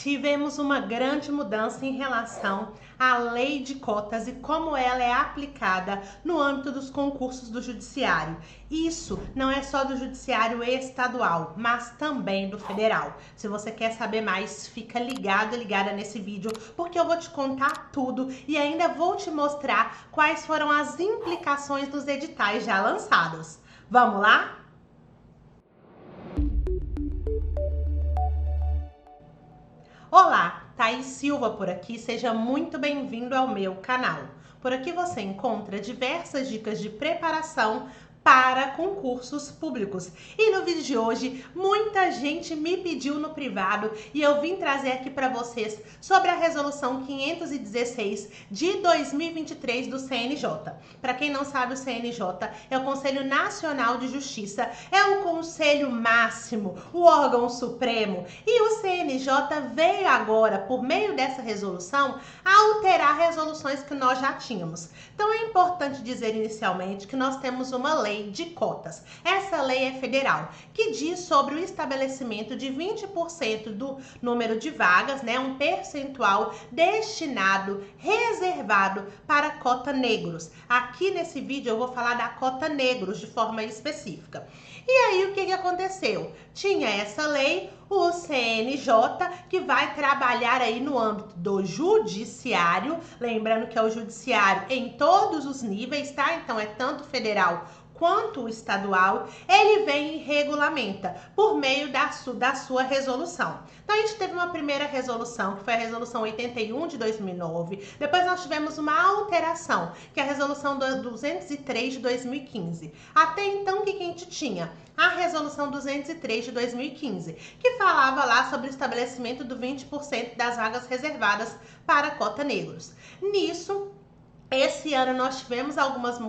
Tivemos uma grande mudança em relação à lei de cotas e como ela é aplicada no âmbito dos concursos do judiciário. Isso não é só do judiciário estadual, mas também do federal. Se você quer saber mais, fica ligado e ligada nesse vídeo, porque eu vou te contar tudo e ainda vou te mostrar quais foram as implicações dos editais já lançados. Vamos lá? Olá, Thaís Silva por aqui, seja muito bem-vindo ao meu canal. Por aqui você encontra diversas dicas de preparação para concursos públicos. E no vídeo de hoje, muita gente me pediu no privado e eu vim trazer aqui para vocês sobre a resolução 516 de 2023 do CNJ. Para quem não sabe, o CNJ é o Conselho Nacional de Justiça, é o conselho máximo, o órgão supremo, e o CNJ veio agora, por meio dessa resolução, alterar resoluções que nós já tínhamos. Então é importante dizer inicialmente que nós temos uma lei de cotas. Essa lei é federal, que diz sobre o estabelecimento de 20% do número de vagas, né, um percentual destinado, reservado para cota negros. Aqui nesse vídeo eu vou falar da cota negros de forma específica. E aí o que aconteceu? Tinha essa lei, o CNJ, que vai trabalhar aí no âmbito do judiciário, lembrando que é o judiciário em todos os níveis, tá? Então é tanto federal quanto o estadual, ele vem e regulamenta por meio da sua resolução. Então a gente teve uma primeira resolução, que foi a resolução 81 de 2009, depois nós tivemos uma alteração, que é a resolução 203 de 2015. Até então, o que a gente tinha? A resolução 203 de 2015, que falava lá sobre o estabelecimento do 20% das vagas reservadas para cota negros. Nisso, esse ano nós tivemos algumas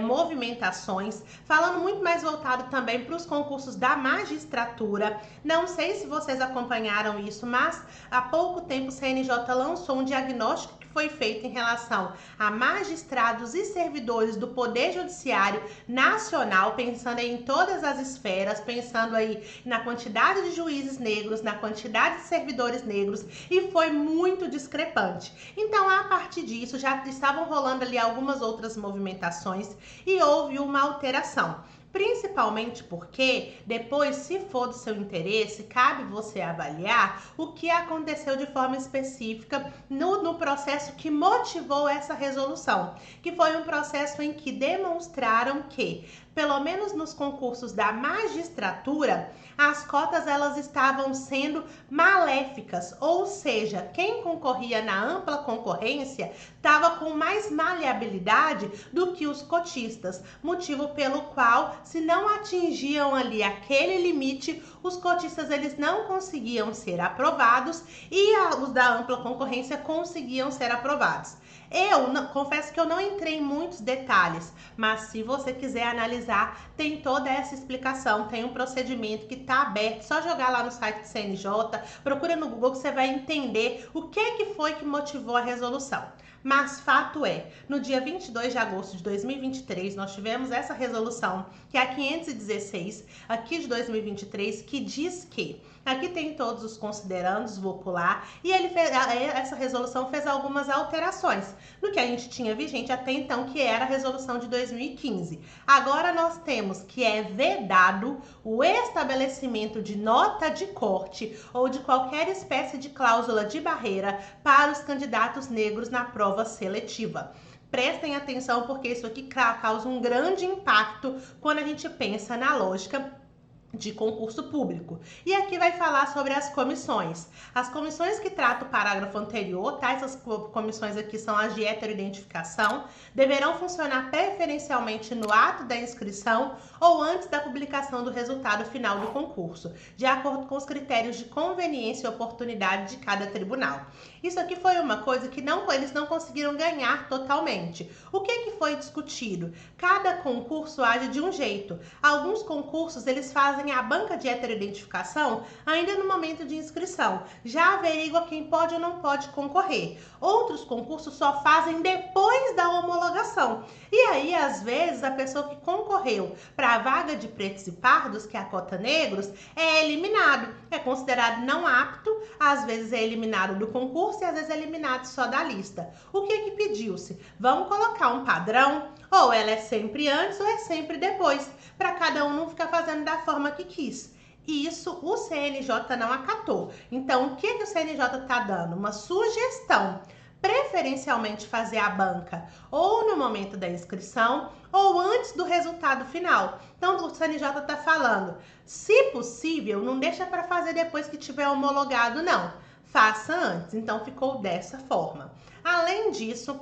movimentações, falando muito mais voltado também para os concursos da magistratura. Não sei se vocês acompanharam isso, mas há pouco tempo o CNJ lançou um diagnóstico que foi feito em relação a magistrados e servidores do Poder Judiciário Nacional, pensando aí em todas as esferas, pensando aí na quantidade de juízes negros, na quantidade de servidores negros, e foi muito discrepante. Então, a partir disso, já estavam rolando ali algumas outras movimentações e houve uma alteração. Principalmente porque depois, se for do seu interesse, cabe você avaliar o que aconteceu de forma específica no processo que motivou essa resolução, que foi um processo em que demonstraram que, pelo menos nos concursos da magistratura, as cotas elas estavam sendo maléficas, ou seja, quem concorria na ampla concorrência estava com mais maleabilidade do que os cotistas, motivo pelo qual, se não atingiam ali aquele limite, os cotistas eles não conseguiam ser aprovados e os da ampla concorrência conseguiam ser aprovados. Confesso que eu não entrei em muitos detalhes, mas se você quiser analisar, tem toda essa explicação, tem um procedimento que está aberto, só jogar lá no site do CNJ, procura no Google que você vai entender o que foi que motivou a resolução. Mas fato é, no dia 22 de agosto de 2023, nós tivemos essa resolução, que é a 516, aqui de 2023, que diz que, aqui tem todos os considerandos, vou pular, e essa resolução fez algumas alterações no que a gente tinha vigente até então, que era a resolução de 2015. Agora nós temos que é vedado o estabelecimento de nota de corte ou de qualquer espécie de cláusula de barreira para os candidatos negros na prova seletiva. Prestem atenção, porque isso aqui causa um grande impacto quando a gente pensa na lógica de concurso público. E aqui vai falar sobre as comissões. As comissões que trata o parágrafo anterior, tá? Essas comissões aqui são as de heteroidentificação, deverão funcionar preferencialmente no ato da inscrição ou antes da publicação do resultado final do concurso, de acordo com os critérios de conveniência e oportunidade de cada tribunal. Isso aqui foi uma coisa que eles não conseguiram ganhar totalmente. O que foi discutido? Cada concurso age de um jeito. Alguns concursos eles fazem fazem a banca de heteroidentificação ainda no momento de inscrição. Já averigua quem pode ou não pode concorrer. Outros concursos só fazem depois da homologação. E aí, às vezes, a pessoa que concorreu para a vaga de pretos e pardos, que é a cota negros, é eliminado. É considerado não apto, às vezes é eliminado do concurso e às vezes é eliminado só da lista. O que pediu-se? Vamos colocar um padrão, ou ela é sempre antes ou é sempre depois, para cada um não ficar fazendo da forma que quis. E isso o CNJ não acatou. Então, o que o CNJ está dando? Uma sugestão. Preferencialmente fazer a banca ou no momento da inscrição ou antes do resultado final. Então, o CNJ está falando, se possível, não deixa para fazer depois que tiver homologado, não. Faça antes. Então, ficou dessa forma. Além disso,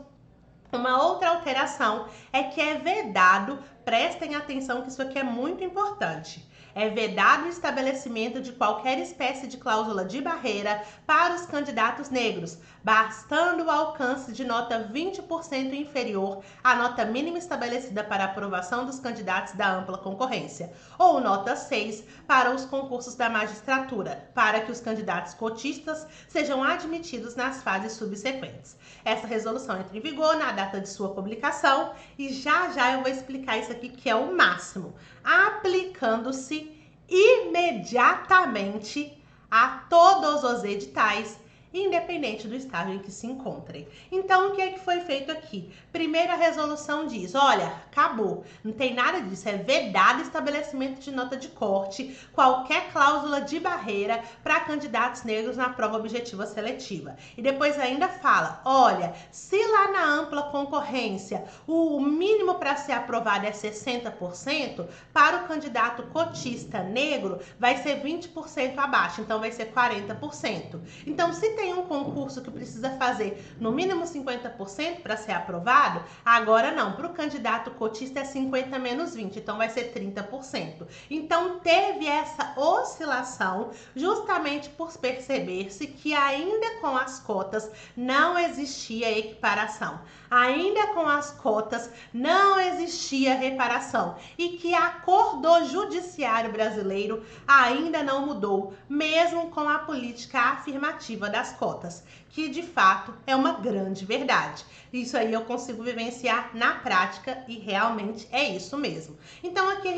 uma outra alteração é que é vedado, prestem atenção que isso aqui é muito importante, é vedado o estabelecimento de qualquer espécie de cláusula de barreira para os candidatos negros, bastando o alcance de nota 20% inferior à nota mínima estabelecida para aprovação dos candidatos da ampla concorrência, ou nota 6 para os concursos da magistratura, para que os candidatos cotistas sejam admitidos nas fases subsequentes. Essa resolução entra em vigor na data de sua publicação e já eu vou explicar isso aqui que é o máximo, aplicando-se imediatamente a todos os editais, independente do estágio em que se encontrem. Então, o que é que foi feito aqui? Primeira resolução diz, olha, acabou, não tem nada disso, é vedado estabelecimento de nota de corte, qualquer cláusula de barreira para candidatos negros na prova objetiva seletiva. E depois ainda fala, olha, se lá na ampla concorrência o mínimo para ser aprovado é 60%, para o candidato cotista negro vai ser 20% abaixo, então vai ser 40%. Então, se tem um concurso que precisa fazer no mínimo 50% para ser aprovado, agora não, para o candidato cotista é 50 menos 20, então vai ser 30%. Então teve essa oscilação justamente por perceber-se que ainda com as cotas não existia equiparação, ainda com as cotas não existia reparação e que a cor do judiciário brasileiro ainda não mudou, mesmo com a política afirmativa das cotas, que de fato é uma grande verdade. Isso aí eu consigo vivenciar na prática e realmente é isso mesmo. Então aqui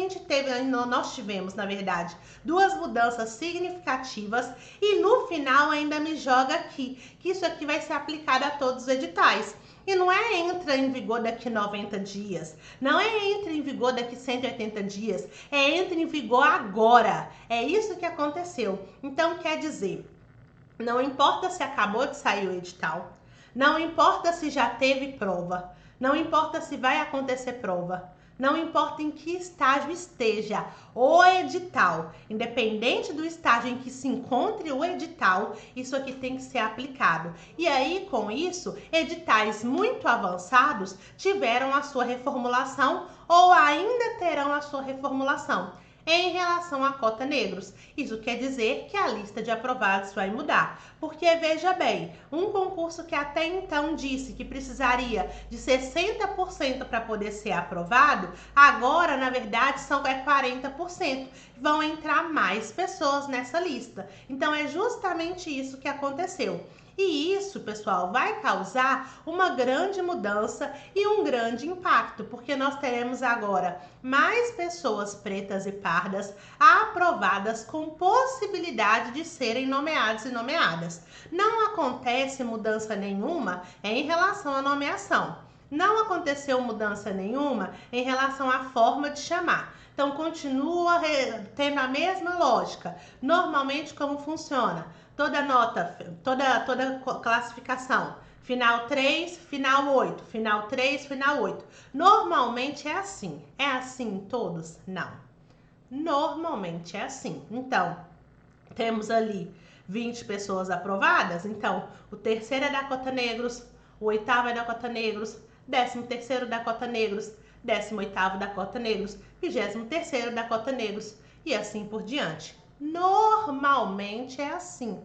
nós tivemos, na verdade, duas mudanças significativas e no final ainda me joga aqui, que isso aqui vai ser aplicado a todos os editais. E não é entra em vigor daqui 90 dias, não é entra em vigor daqui 180 dias, é entra em vigor agora. É isso que aconteceu. Então quer dizer, não importa se acabou de sair o edital, não importa se já teve prova, não importa se vai acontecer prova, não importa em que estágio esteja o edital, independente do estágio em que se encontre o edital, isso aqui tem que ser aplicado. E aí, com isso, editais muito avançados tiveram a sua reformulação ou ainda terão a sua reformulação. Em relação à cota negros, isso quer dizer que a lista de aprovados vai mudar, porque veja bem, um concurso que até então disse que precisaria de 60% para poder ser aprovado, agora na verdade é 40%, vão entrar mais pessoas nessa lista. Então é justamente isso que aconteceu. E isso, pessoal, vai causar uma grande mudança e um grande impacto, porque nós teremos agora mais pessoas pretas e pardas aprovadas com possibilidade de serem nomeados e nomeadas. Não acontece mudança nenhuma em relação à nomeação. Não aconteceu mudança nenhuma em relação à forma de chamar. Então, continua tendo a mesma lógica. Normalmente, como funciona? Toda nota, toda classificação, final 3, final 8, final 3, final 8. Normalmente é assim. É assim em todos? Não. Normalmente é assim. Então, temos ali 20 pessoas aprovadas. Então, o terceiro é da cota negros, o oitavo é da cota negros, 13º da cota negros, 18º da cota negros, 23º da cota negros e assim por diante. Normalmente é assim.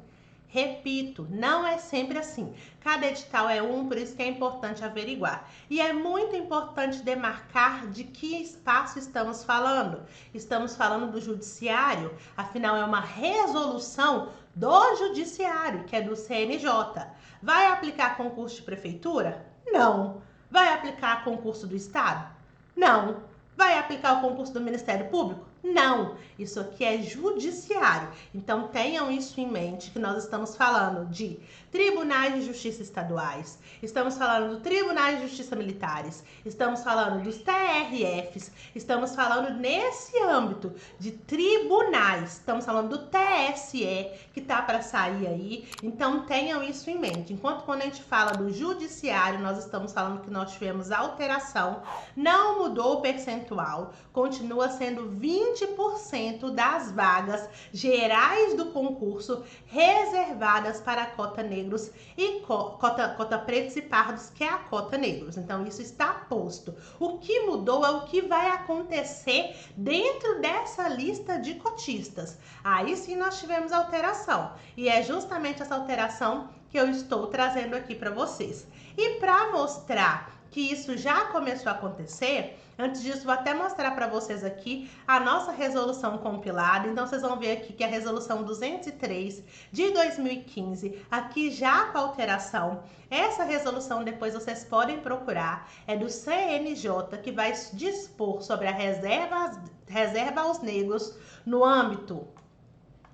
Repito, não é sempre assim. Cada edital é um, por isso que é importante averiguar. E é muito importante demarcar de que espaço estamos falando. Estamos falando do judiciário, afinal é uma resolução do judiciário, que é do CNJ. Vai aplicar concurso de prefeitura? Não. Vai aplicar concurso do estado? Não. Vai aplicar o concurso do Ministério Público? Não, isso aqui é judiciário. Então tenham isso em mente, que nós estamos falando de tribunais de justiça estaduais, estamos falando do tribunais de justiça militares, estamos falando dos TRFs, estamos falando nesse âmbito de tribunais, estamos falando do TSE, que tá para sair aí. Então tenham isso em mente. Enquanto quando a gente fala do judiciário, nós estamos falando que nós tivemos alteração, não mudou o percentual, continua sendo 20% das vagas gerais do concurso reservadas para a cota negros e cota pretos e pardos, que é a cota negros. Então isso está posto. O que mudou é o que vai acontecer dentro dessa lista de cotistas. Aí sim nós tivemos alteração, e é justamente essa alteração que eu estou trazendo aqui para vocês. E para mostrar que isso já começou a acontecer, antes disso, vou até mostrar para vocês aqui a nossa resolução compilada. Então, vocês vão ver aqui que a resolução 203 de 2015, aqui já com alteração. Essa resolução depois vocês podem procurar, é do CNJ, que vai dispor sobre a reserva aos negros no âmbito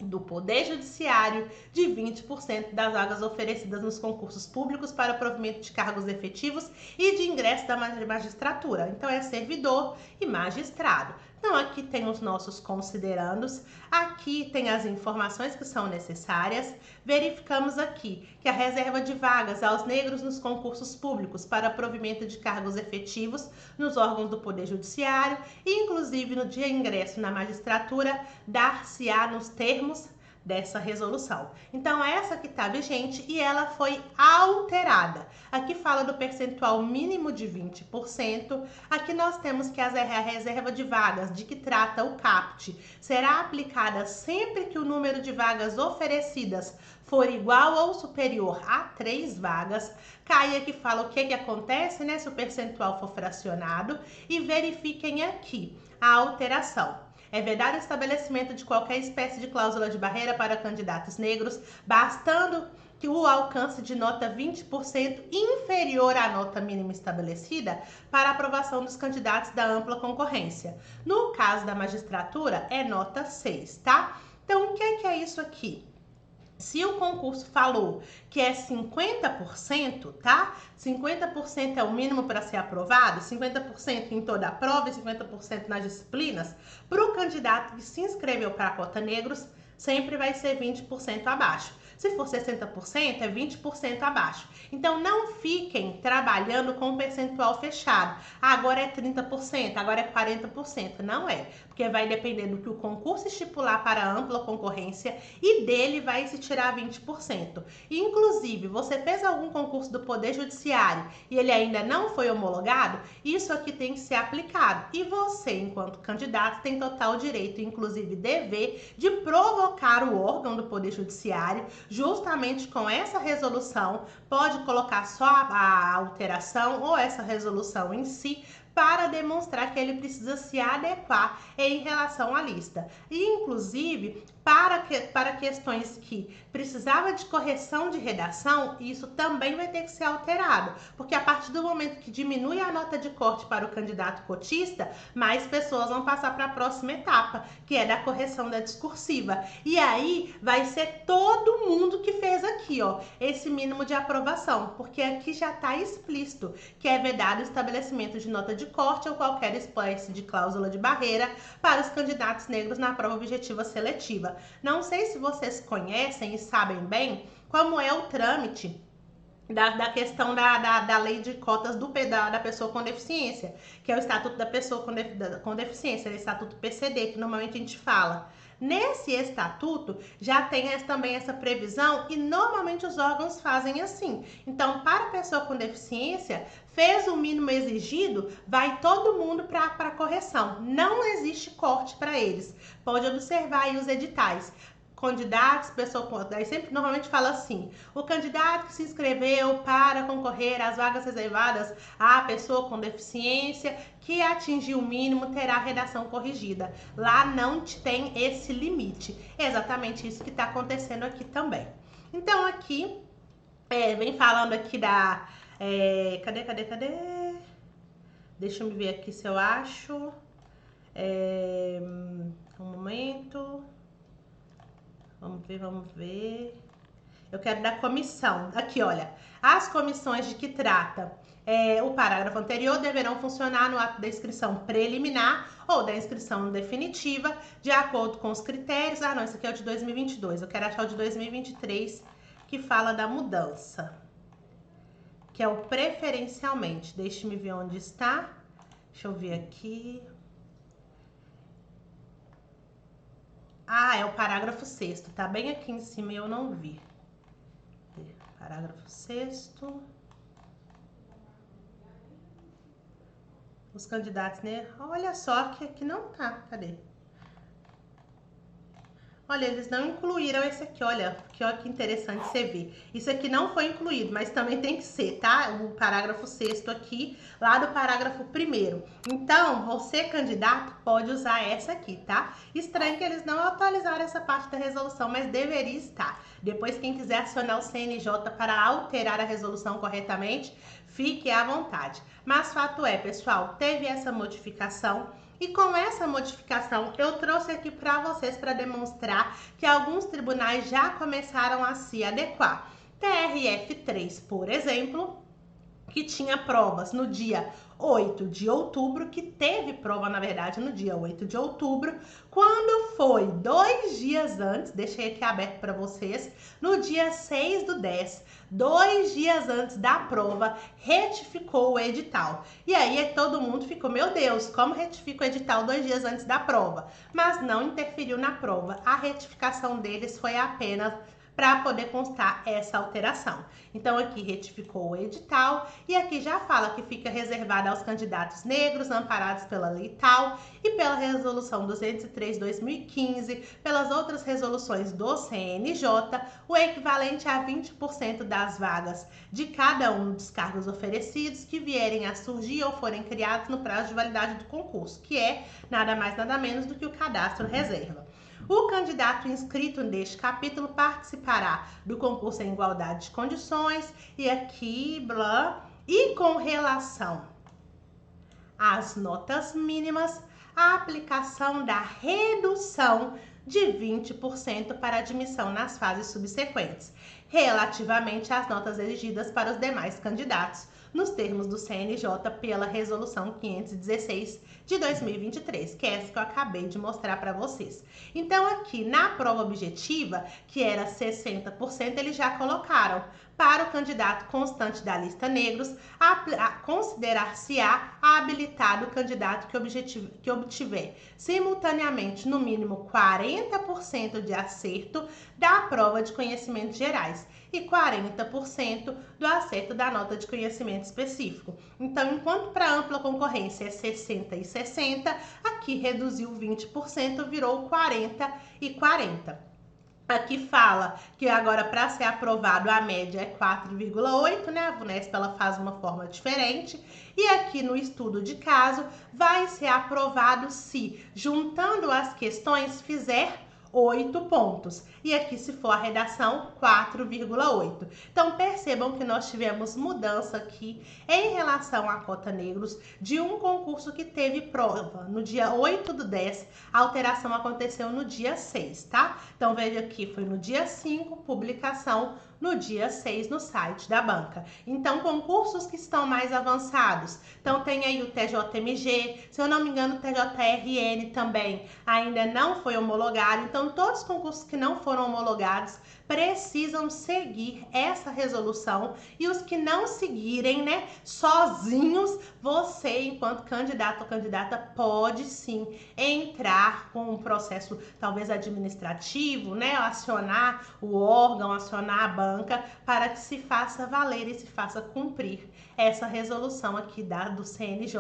do Poder Judiciário de 20% das vagas oferecidas nos concursos públicos para provimento de cargos efetivos e de ingresso da magistratura. Então, é servidor e magistrado. Então, aqui tem os nossos considerandos, aqui tem as informações que são necessárias. Verificamos aqui que a reserva de vagas aos negros nos concursos públicos para provimento de cargos efetivos nos órgãos do Poder Judiciário, inclusive no dia de ingresso na magistratura, dar-se-á nos termos dessa resolução. Então, essa que está vigente e ela foi alterada. Aqui fala do percentual mínimo de 20%. Aqui nós temos que a reserva de vagas de que trata o CAPT será aplicada sempre que o número de vagas oferecidas for igual ou superior a 3 vagas. Cai aqui fala o que acontece, né, se o percentual for fracionado. E verifiquem aqui a alteração. É vedado o estabelecimento de qualquer espécie de cláusula de barreira para candidatos negros, bastando que o alcance de nota 20% inferior à nota mínima estabelecida para aprovação dos candidatos da ampla concorrência. No caso da magistratura, é nota 6, tá? Então, o que é isso aqui? Se o concurso falou que é 50%, tá? 50% é o mínimo para ser aprovado, 50% em toda a prova e 50% nas disciplinas, para o candidato que se inscreveu para a cota negros, sempre vai ser 20% abaixo. Se for 60%, é 20% abaixo. Então, não fiquem trabalhando com um percentual fechado. Agora é 30%, agora é 40%. Não é, porque vai depender do que o concurso estipular para ampla concorrência e dele vai se tirar 20%. Inclusive, você fez algum concurso do Poder Judiciário e ele ainda não foi homologado, isso aqui tem que ser aplicado. E você, enquanto candidato, tem total direito, inclusive dever, de provocar o órgão do Poder Judiciário justamente com essa resolução. Pode colocar só a alteração ou essa resolução em si, para demonstrar que ele precisa se adequar em relação à lista. E, inclusive, para questões que precisava de correção de redação, isso também vai ter que ser alterado, porque a partir do momento que diminui a nota de corte para o candidato cotista, mais pessoas vão passar para a próxima etapa, que é da correção da discursiva. E aí vai ser todo mundo que fez aqui, ó, esse mínimo de aprovação, porque aqui já está explícito que é vedado o estabelecimento de nota de corte ou qualquer espécie de cláusula de barreira para os candidatos negros na prova objetiva seletiva. Não sei se vocês conhecem e sabem bem como é o trâmite da questão da lei de cotas da pessoa com deficiência, que é o Estatuto da Pessoa com Deficiência, o Estatuto PCD, que normalmente a gente fala. Nesse estatuto já tem também essa previsão e normalmente os órgãos fazem assim. Então, para a pessoa com deficiência, fez o mínimo exigido, vai todo mundo para correção. Não existe corte para eles. Pode observar aí os editais. candidatos, aí sempre normalmente fala assim: o candidato que se inscreveu para concorrer às vagas reservadas à pessoa com deficiência que atingiu o mínimo terá redação corrigida. Lá não tem esse limite. É exatamente isso que está acontecendo aqui também. Então aqui, vem falando aqui da... cadê? Deixa eu ver aqui se eu acho. Um momento... Vamos ver. Eu quero da comissão. Aqui, olha. As comissões de que trata o parágrafo anterior deverão funcionar no ato da inscrição preliminar ou da inscrição definitiva, de acordo com os critérios. Ah, não, esse aqui é o de 2022. Eu quero achar o de 2023, que fala da mudança, que é o preferencialmente. Deixa-me ver onde está. Deixa eu ver aqui. Ah, é o parágrafo 6º, tá bem aqui em cima e eu não vi. Parágrafo 6º. Os candidatos, né? Olha só que aqui não tá, cadê? Olha, eles não incluíram esse aqui, olha que interessante você ver. Isso aqui não foi incluído, mas também tem que ser, tá? O parágrafo 6º aqui, lá do parágrafo 1º. Então, você, candidato, pode usar essa aqui, tá? Estranho que eles não atualizaram essa parte da resolução, mas deveria estar. Depois, quem quiser acionar o CNJ para alterar a resolução corretamente, fique à vontade. Mas fato é, pessoal, teve essa modificação. E com essa modificação, eu trouxe aqui para vocês para demonstrar que alguns tribunais já começaram a se adequar. TRF3, por exemplo, que tinha provas no dia 8 de outubro, que teve prova, na verdade, no dia 8 de outubro, quando foi 2 dias antes, deixei aqui aberto para vocês, no dia 6/10, 2 dias antes da prova, retificou o edital. E aí todo mundo ficou, meu Deus, como retifica o edital 2 dias antes da prova? Mas não interferiu na prova. A retificação deles foi apenas para poder constar essa alteração. Então aqui retificou o edital e aqui já fala que fica reservada aos candidatos negros amparados pela lei tal e pela resolução 203/2015, pelas outras resoluções do CNJ, o equivalente a 20% das vagas de cada um dos cargos oferecidos que vierem a surgir ou forem criados no prazo de validade do concurso, que é nada mais nada menos do que o cadastro reserva. O candidato inscrito neste capítulo participará do concurso em igualdade de condições e aqui, blá, e com relação às notas mínimas, a aplicação da redução de 20% para admissão nas fases subsequentes, relativamente às notas exigidas para os demais candidatos, nos termos do CNJ pela Resolução 516 de 2023, que é essa que eu acabei de mostrar para vocês. Então, aqui na prova objetiva, que era 60%, eles já colocaram para o candidato constante da lista negros, considerar-se-á habilitado o candidato que obtiver simultaneamente no mínimo 40% de acerto da prova de conhecimentos gerais e 40% do acerto da nota de conhecimento específico. Então, enquanto para ampla concorrência é 60 e 60, aqui reduziu 20%, virou 40 e 40. Aqui fala que agora para ser aprovado a média é 4,8, né? A VUNESP ela faz uma forma diferente. E aqui no estudo de caso vai ser aprovado se, juntando as questões, fizer 8 pontos. E aqui, se for a redação, 4,8. Então, percebam que nós tivemos mudança aqui em relação à cota negros de um concurso que teve prova no dia 8/10, a alteração aconteceu no dia 6, tá? Então, veja aqui, foi no dia 5, publicação no dia 6 no site da banca. Então, concursos que estão mais avançados. Então, tem aí o TJMG, se eu não me engano, o TJRN também ainda não foi homologado. Então, todos os concursos que não foram homologados precisam seguir essa resolução, e os que não seguirem, né, sozinhos, você, enquanto candidato ou candidata, pode sim entrar com um processo talvez administrativo, né, acionar o órgão, acionar a banca para que se faça valer e se faça cumprir essa resolução aqui do CNJ,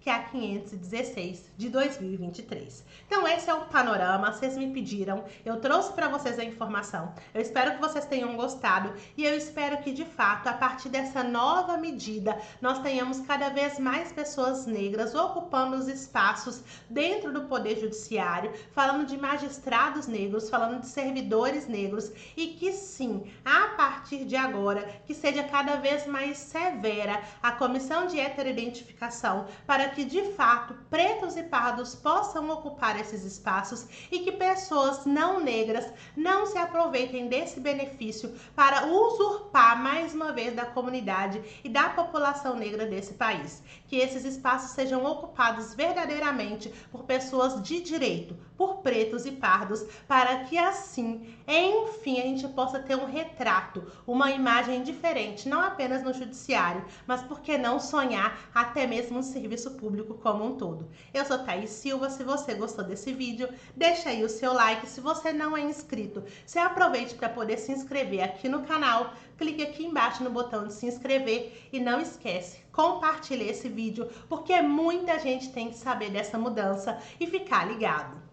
que é a 516 de 2023. Então esse é o panorama, vocês me pediram, eu trouxe para vocês a informação, eu espero que vocês tenham gostado e eu espero que de fato, a partir dessa nova medida, nós tenhamos cada vez mais pessoas negras ocupando os espaços dentro do Poder Judiciário, falando de magistrados negros, falando de servidores negros, e que sim, a partir de agora, que seja cada vez mais severa a comissão de heteroidentificação, para que de fato pretos e pardos possam ocupar esses espaços e que pessoas não negras não se aproveitem desse benefício para usurpar mais uma vez da comunidade e da população negra desse país. Que esses espaços sejam ocupados verdadeiramente por pessoas de direito, por pretos e pardos, para que assim, enfim, a gente possa ter um retrato, uma imagem diferente, não apenas no judiciário, mas por que não sonhar até mesmo no serviço público como um todo. Eu sou Thaís Silva, se você gostou desse vídeo, deixa aí o seu like, se você não é inscrito, se aproveite para poder se inscrever aqui no canal, clique aqui embaixo no botão de se inscrever e não esquece, compartilhe esse vídeo, porque muita gente tem que saber dessa mudança e ficar ligado.